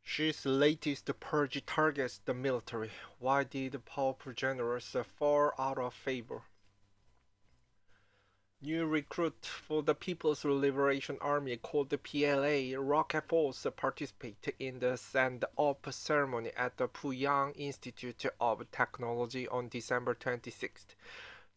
Xi's latest purge targets the military. Why did Pope Generals fall out of favor? New recruit for the People's Liberation Army called the PLA rocket force participate in the send-off ceremony at the Puyang Institute of Technology on December 26,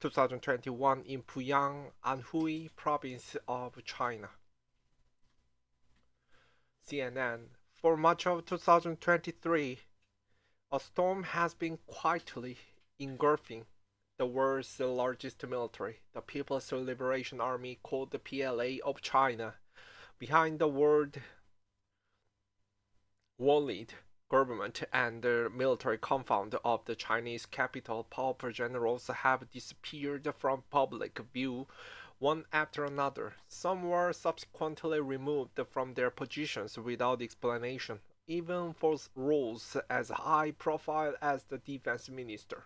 2021 in Puyang, Anhui Province of China. CNN. For much of 2023, a storm has been quietly engulfing the world's largest military, the People's Liberation Army, called the PLA of China. Behind the word worried government and the military compound of the Chinese capital, powerful generals have disappeared from public view one after another. Some were subsequently removed from their positions without explanation, even for roles as high profile as the defense minister.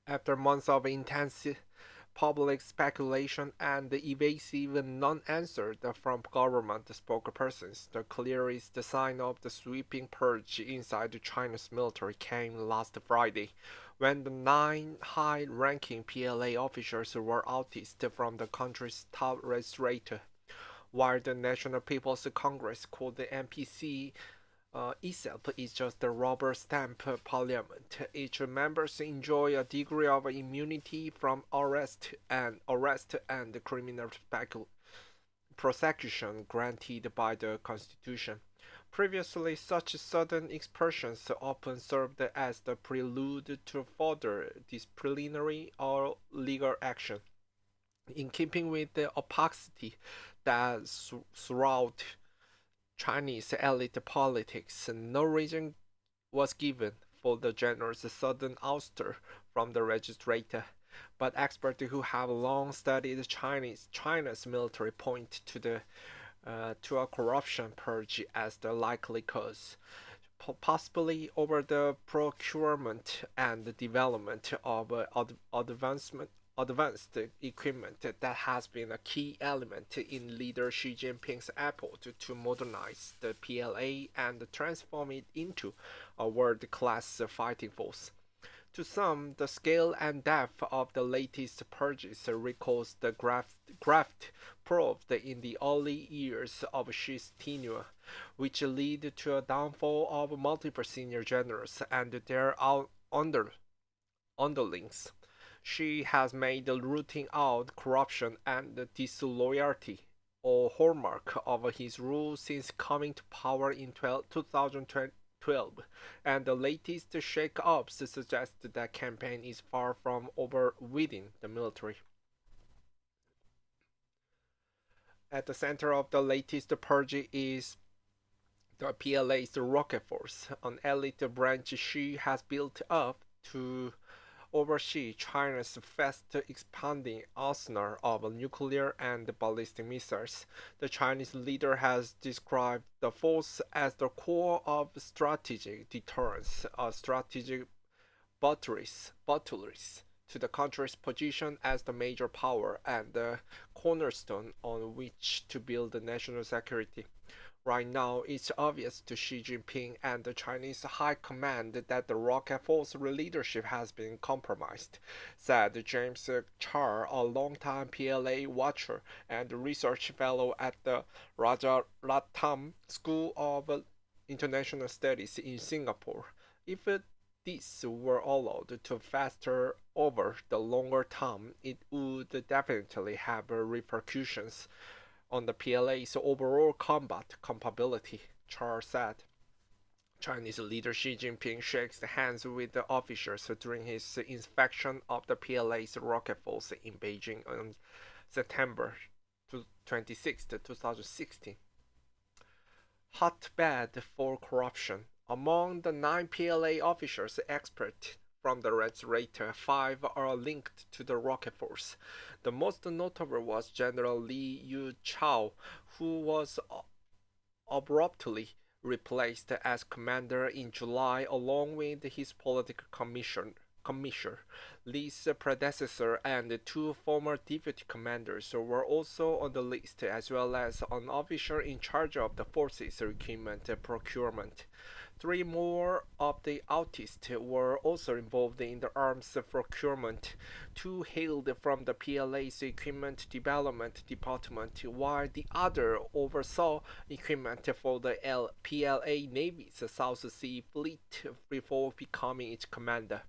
After months of intense public speculation and evasive non-answer from government spokespersons, the clearest sign of the sweeping purge inside China's military came last Friday, when the 9 high-ranking PLA officers were ousted from the country's top legislature, while the National People's Congress, called the NPC, itself is just a rubber stamp parliament. Each members enjoy a degree of immunity from arrest and criminal prosecution granted by the Constitution. Previously, such sudden expulsions often served as the prelude to further disciplinary or legal action. In keeping with the opacity that surrounded Chinese elite politics, no reason was given for the general's sudden ouster from the legislature, but experts who have long studied China's military point to a corruption purge as the likely cause, possibly over the procurement and development of advanced equipment that has been a key element in leader Xi Jinping's effort to modernize the PLA and transform it into a world-class fighting force. To some, the scale and depth of the latest purges recalls the graft proved in the early years of Xi's tenure, which led to a downfall of multiple senior generals and their underlings. She has made rooting out corruption and disloyalty a hallmark of his rule since coming to power in 2012, and the latest shake-ups suggest that campaign is far from over within the military. At the center of the latest purge is the PLA's rocket force, an elite branch she has built up to oversee China's fast expanding arsenal of nuclear and ballistic missiles. The Chinese leader has described the force as the core of strategic deterrence, a strategic buttress to the country's position as the major power and the cornerstone on which to build national security. Right now, it's obvious to Xi Jinping and the Chinese High Command that the rocket force leadership has been compromised, said James Char, a longtime PLA watcher and research fellow at the Rajaratnam School of International Studies in Singapore. If this were allowed to fester over the longer term, it would definitely have repercussions on the PLA's overall combat capability, Charles said. Chinese leader Xi Jinping shakes hands with the officers during his inspection of the PLA's rocket force in Beijing on September 26, 2016. Hotbed for corruption. Among the 9 PLA officers experts from the Legislature, 5 are linked to the rocket force. The most notable was General Li Yuchao, who was abruptly replaced as commander in July along with his political commissioner. Lee's predecessor and two former deputy commanders were also on the list, as well as an officer in charge of the forces equipment procurement. Three more of the autists were also involved in the arms procurement. Two hailed from the PLA's Equipment Development Department, while the other oversaw equipment for the PLA Navy's South Sea Fleet before becoming its commander.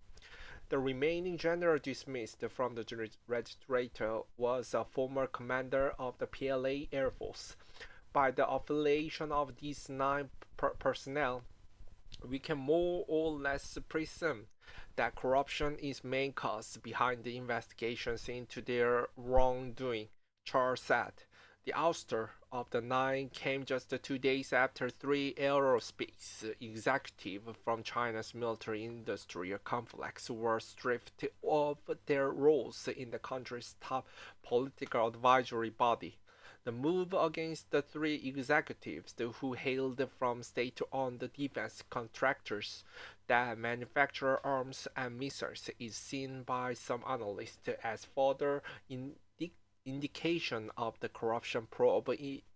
The remaining general dismissed from the registrator was a former commander of the PLA Air Force. By the affiliation of these nine personnel, we can more or less presume that corruption is main cause behind the investigations into their wrongdoing, Charles said. The ouster of the nine came just 2 days after three aerospace executives from China's military-industrial complex were stripped of their roles in the country's top political advisory body. The move against the three executives who hailed from state-owned defense contractors that manufacture arms and missiles is seen by some analysts as further indication of the corruption probe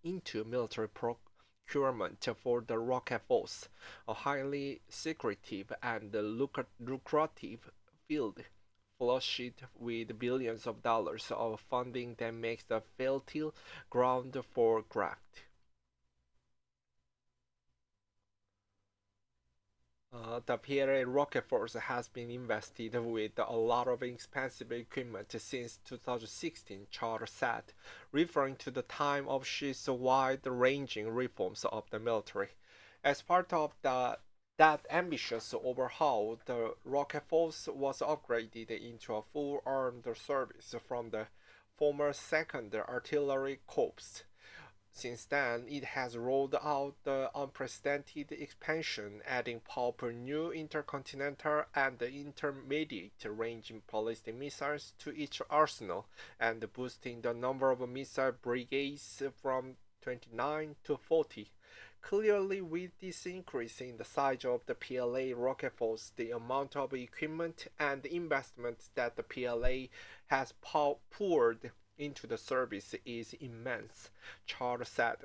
into military procurement for the Rocket Force, a highly secretive and lucrative field flushed with billions of dollars of funding that makes the fertile ground for graft. The PLA rocket force has been invested with a lot of expensive equipment since 2016, Charles said, referring to the time of Xi's wide-ranging reforms of the military. As part of that ambitious overhaul, the rocket force was upgraded into a full armed service from the former 2nd Artillery Corps. Since then, it has rolled out the unprecedented expansion, adding powerful new intercontinental and intermediate-range ballistic missiles to its arsenal and boosting the number of missile brigades from 29 to 40. Clearly, with this increase in the size of the PLA rocket force, the amount of equipment and investment that the PLA has poured into the service is immense, Charles said.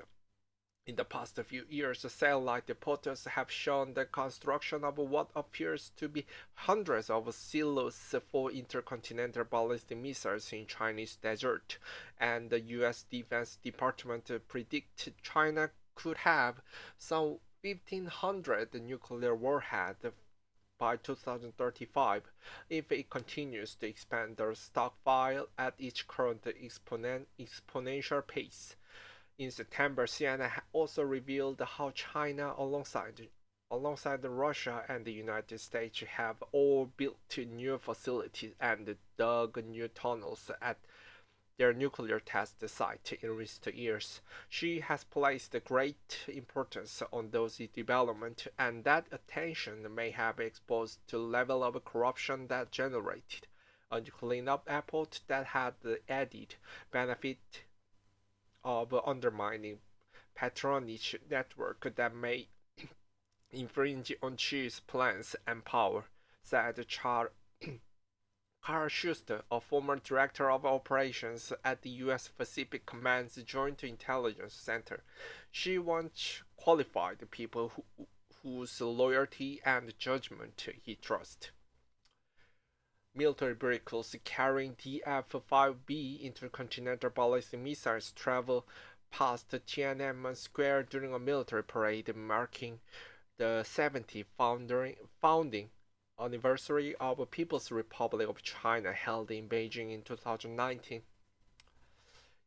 In the past few years, satellite photos have shown the construction of what appears to be hundreds of silos for intercontinental ballistic missiles in Chinese desert, and the U.S. Defense Department predicts China could have some 1,500 nuclear warheads by 2035 if it continues to expand their stockpile at its current exponential pace. In September, CNN also revealed how China, alongside Russia and the United States, have all built new facilities and dug new tunnels at their nuclear test site in recent years. She has placed great importance on those developments, and that attention may have exposed the level of corruption that generated a cleanup effort that had the added benefit of undermining patronage network that may infringe on Xi's plans and power, said Carl Schuster, a former director of operations at the U.S. Pacific Command's Joint Intelligence Center. She once qualified people whose loyalty and judgment he trusts. Military vehicles carrying DF-5B intercontinental ballistic missiles travel past Tiananmen Square during a military parade marking the 70th founding anniversary of the People's Republic of China held in Beijing in 2019.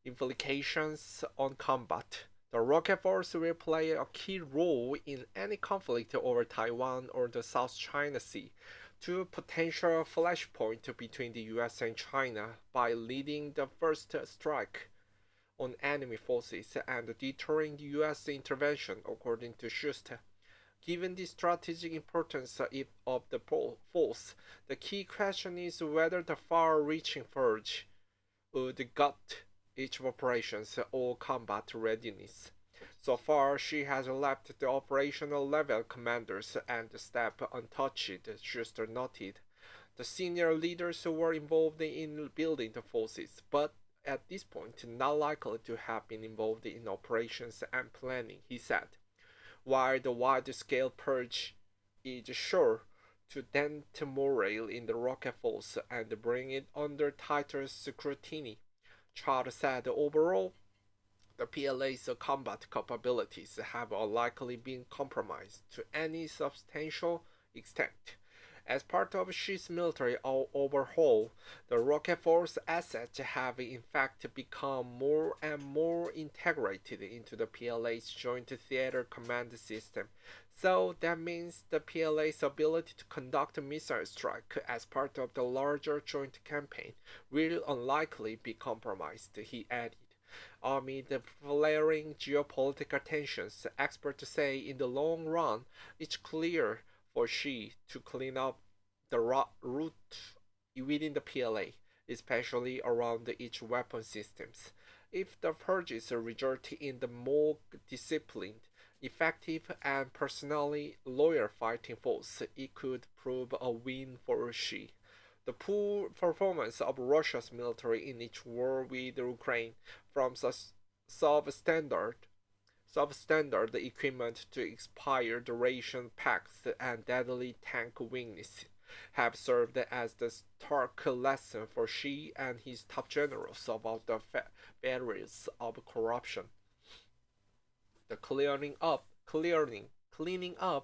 Implications on combat. The rocket force will play a key role in any conflict over Taiwan or the South China Sea, two potential flashpoints between the US and China by leading the first strike on enemy forces and deterring the US intervention, according to Schuster. Given the strategic importance of the force, the key question is whether the far-reaching purge would gut each operations or combat readiness. So far, she has left the operational level commanders and staff untouched, Schuster noted. The senior leaders were involved in building the forces, but at this point not likely to have been involved in operations and planning, he said. While the wide-scale purge is sure to dent morale in the rocket force and bring it under tighter scrutiny, Chad said overall the PLA's combat capabilities have unlikely been compromised to any substantial extent. As part of Xi's military overhaul, the rocket force assets have in fact become more and more integrated into the PLA's Joint Theater Command System. So that means the PLA's ability to conduct a missile strike as part of the larger joint campaign will unlikely be compromised, he added. Amid the flaring geopolitical tensions, experts say in the long run it's clear for Xi to clean up the root within the PLA, especially around each weapon systems. If the purges result in the more disciplined, effective, and personally loyal fighting force, it could prove a win for Xi. The poor performance of Russia's military in its war with Ukraine, from substandard substandard equipment to expired ration packs and deadly tank weakness, have served as the stark lesson for Xi and his top generals about the barriers of corruption. The cleaning up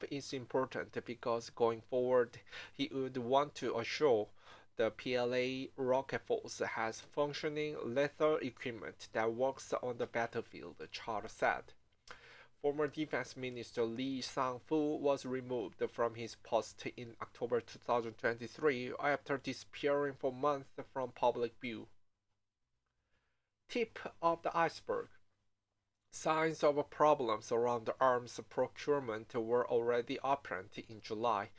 is important because going forward he would want to assure the PLA rocket force has functioning lethal equipment that works on the battlefield, Charles said. Former Defense Minister Li Shangfu was removed from his post in October 2023 after disappearing for months from public view. Tip of the iceberg. Signs of problems around arms procurement were already apparent in July.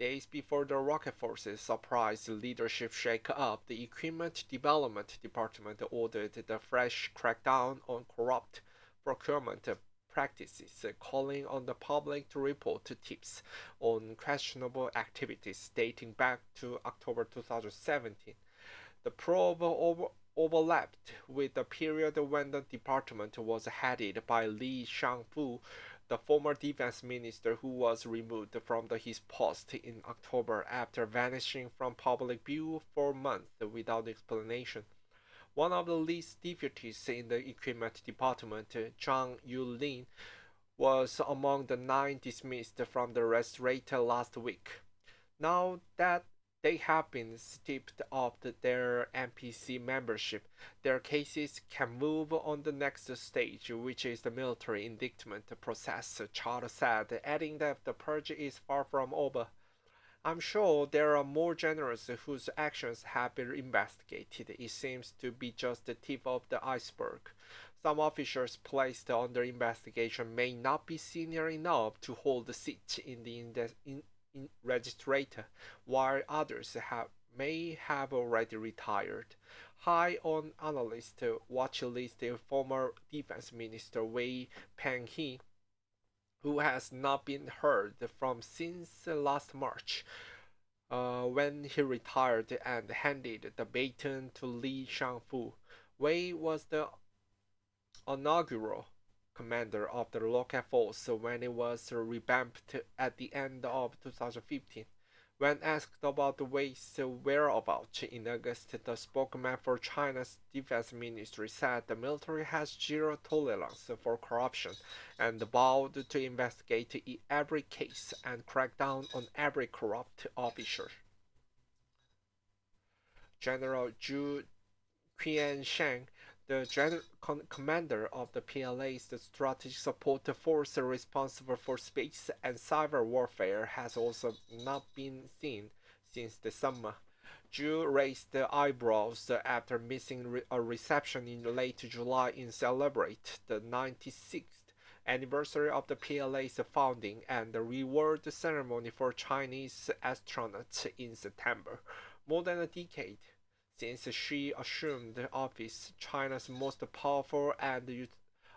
Days before the rocket force's surprise leadership shake-up, the Equipment Development Department ordered the fresh crackdown on corrupt procurement practices, calling on the public to report tips on questionable activities dating back to October 2017. The probe overlapped with the period when the department was headed by Li Shangfu, the former defense minister who was removed from his post in October after vanishing from public view for months without explanation. One of the least deputies in the equipment department, Zhang Yulin, was among the 9 dismissed from the restaurator last week. Now that they have been stripped of their NPC membership, their cases can move on the next stage, which is the military indictment process, Charles said, adding that the purge is far from over. I'm sure there are more generals whose actions have been investigated. It seems to be just the tip of the iceberg. Some officers placed under investigation may not be senior enough to hold a seat in the registrator, while others may have already retired. High on analyst watch list former Defense Minister Wei Penghe, who has not been heard from since last March, when he retired and handed the baton to Li Shangfu. Wei was the inaugural commander of the local force when it was revamped at the end of 2015. When asked about Wei's whereabouts in August, the spokesman for China's defense ministry said the military has zero tolerance for corruption and vowed to investigate every case and crack down on every corrupt officer. General Zhu Qiansheng, the commander of the PLA's Strategic Support Force responsible for space and cyber warfare, has also not been seen since the summer. Zhu raised eyebrows after missing a reception in late July in celebrate the 96th anniversary of the PLA's founding and the reward ceremony for Chinese astronauts in September. More than a decade since she assumed office, China's most powerful and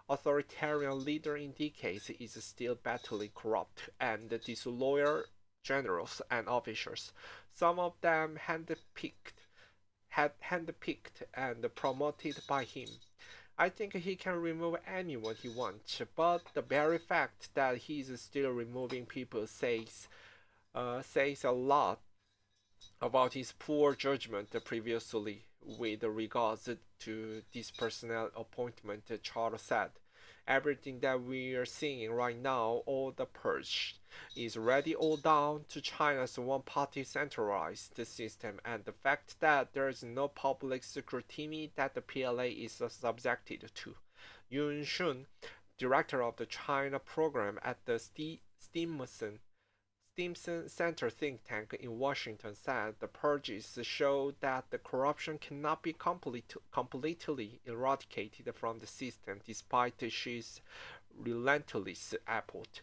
authoritarian leader in decades is still battling corrupt and disloyal generals and officers, some of them handpicked and promoted by him. I think he can remove anyone he wants, but the very fact that he's still removing people says a lot about his poor judgment previously with regards to this personnel appointment. Charles said. Everything that we are seeing right now, all the purge, is ready all down to China's one-party centralized system and the fact that there is no public scrutiny that the PLA is subjected to. Yun Shun, director of the China program at the Stimson Center think tank in Washington said the purges show that the corruption cannot be completely eradicated from the system despite Xi's relentless effort.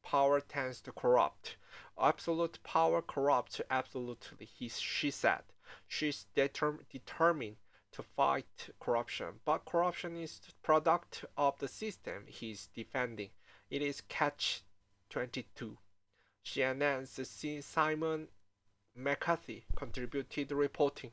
Power tends to corrupt. Absolute power corrupts absolutely, she said. She's determined to fight corruption, but corruption is the product of the system he's defending. It is catch 22. CNN's Simon McCarthy contributed reporting.